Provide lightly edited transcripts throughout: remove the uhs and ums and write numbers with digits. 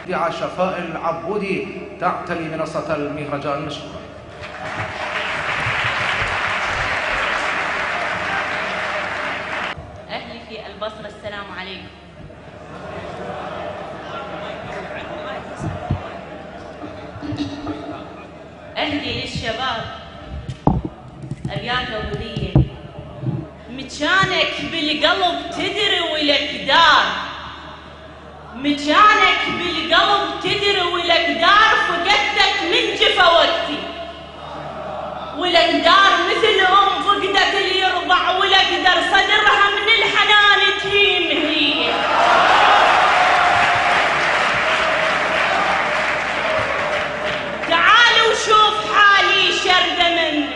مبدع شفاء العبودي تعتلي منصة المهرجان. مشكورا. أهلي في البصرة السلام عليكم. أهدي للشباب أبيات عبودية. مكانك بالقلب تدري ولك دار، مكانك بالقلب تدري ولك دار، فقدتك من جفا وقتي، ولك دار مثل فقدت اللي يرضع، ولك در صدرها من الحنان تهيم هي. تعالوا شوف حالي شردة منه،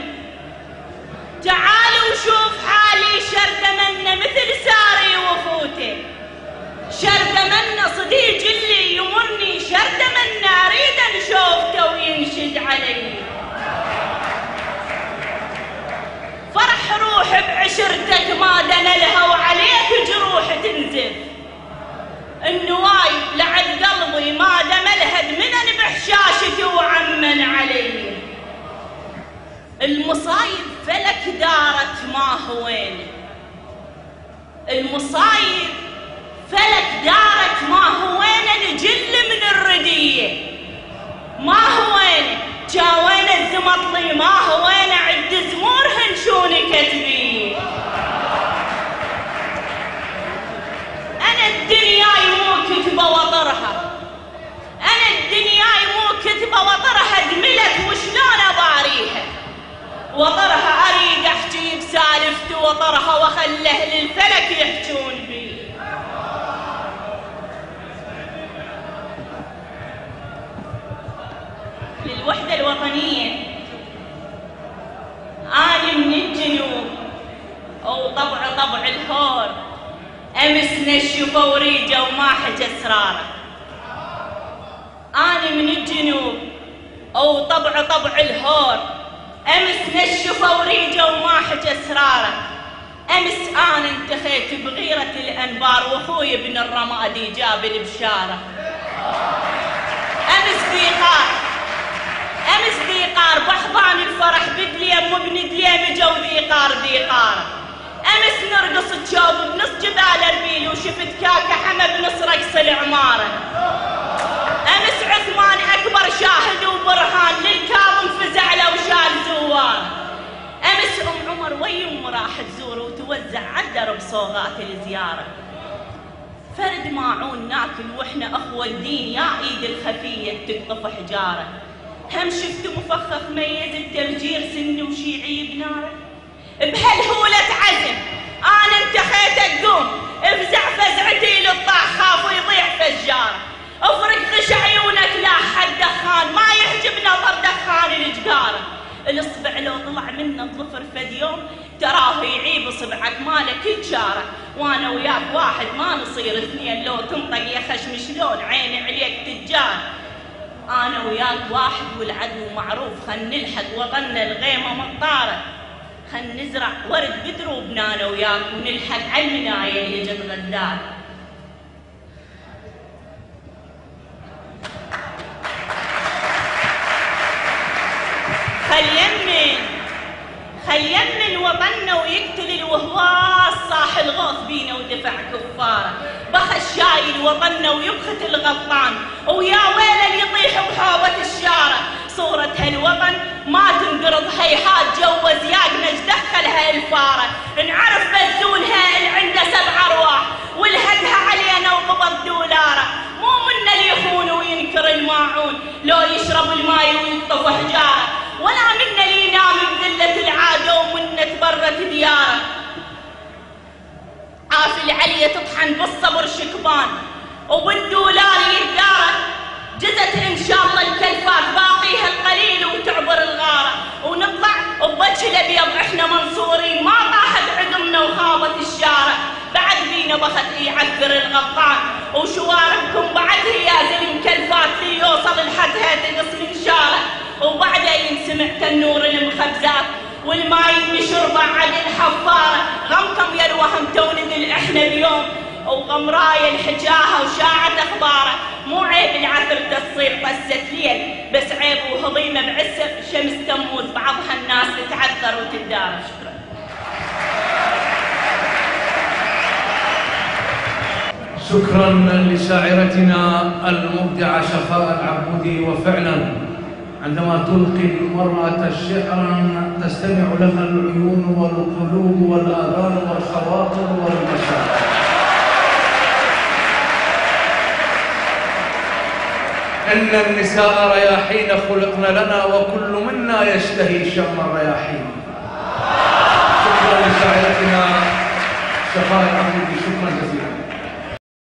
تعالوا شوف حالي شردة منه، مثل ساري وفوته شردة منه، صديق اللي يمرني شردة منه، اريد ان شوفته وينشد علي. فرح روح بعشرتك ما دنلها، وعليك جروح تنزف، النوايب لعد قلبي ما دملها، دمنا بحشاشك وعمن علي. المصايب فلك دارت ما هوين، المصايب فلك دارت ما هوين، نجل من الردية ما هوين، جاوين الزمطلي ما هوين، عد زمورهن شوني كتبيه. أنا الدنياي مو كتبة وطرها، أنا الدنياي مو كتبة وطرها، دملت وشلون أباريها، وطرها أريد أحكي بسالفته وطرها، وخله للفلك يحجون بيه. للوحدة الوطنية. أنا من الجنوب وطبع الهور، أمس نشفة وريجة وما حج أسراره. أنا من الجنوب وطبع الهور، أمس نشفة وريجة وما حج أسراره. أمس أنا انتخيت بغيرة الأنبار، وأخوي ابن الرمادي جاب البشارة. أمس ذيقار بحضان الفرح بدليم، وابن دليم جو ذيقار. أمس نرقص تشوف بنص جبال أربيل، وشفت كاكا حما بنص رقص العمارة. أمس عثمان أكبر شاهد وبرهان، للكاظم فزع له وشال زوار. أمس عمر ويم راح تزور، وتوزع عالدرب صوغات الزيارة. فرد ماعون ناكل واحنا أخوة الدين، يا إيد الخفية تقطف حجارة. هم شفت مفخخ ميز التفجير، سن وشيعي بناره. بهالهولة عزم أنا انتخيت أقوم، افزع فزعتي للطاح، خاف يضيع فجار. افرق غش عيونك لا حد دخان، ما يحجب نظر دخان الجقارة. الاصبع لو طلع منه الظفر فد يوم، تراه يعيب صبعك مالك الجارة. وانا وياك واحد ما نصير اثنين، لو تنطق يا خشم شلون عيني عليك تجار. انا وياك واحد والعدو معروف، خل نلحق وطننا الغيمة مطارة. خل نزرع ورد بدروبنا انا وياك، ونلحق على المناية اللي جت غدار. خل يمن وطننا ويقتل الوهواس، صاح الغوث بينا ودفع كفاره. بخ الشايل وطننا ويبخت الغطان، ويا ويل اللي يطيح بحوبة الشارة. صورة هالوطن ما تنقرض هيهات، جوز ياقنج دخلها الفاره. نعرف بزولها اللي عنده 7 أرواح، والهدها علينا وقبض دولاره. مو منا اللي يخون وينكر الماعون، لو يشرب الماي ويقطف حجاره. ولا منا اللي ينام بذلة العادة، ومنا تبرت دياره. عافي العلية تطحن بالصبر شكبان، وبالدولار يهداره. جزت ان شاء الله الكلفات، باقيها القليل وتعبر الغاره. ونطلع بوجه الابيض احنا منصورين، ما طاحت عقمنا وخابت الشاره. بعد بينا بخت يعثر الغطان، وشواربكم بعدها يا زلم كلفات، لي يوصل لحدها تقص من شاره. وبعدها ينسمع تنور المخبزات، والماي نشربه عد الحفاره. غمكم يا الوهم تولد احنا اليوم، وغمراي الحجاها وشاعت اخباره. مو عيب العثر وهسة ليل، بس عيب وهضيمة بعسر شمس تموز بعضها الناس تتعثر وتدار. شكرا. شكرا لشاعرتنا المبدعة شفاء العبودي. وفعلا عندما تلقي المرأة شعرا تستمع لها العيون والقلوب والآذان والخواطر والمشاعر. إن النساء رياحين خلقن لنا وكل منا يشتهي شم الرياحين. شكرا لشاعرتنا شفاء العبودي، شكرا جزيلا.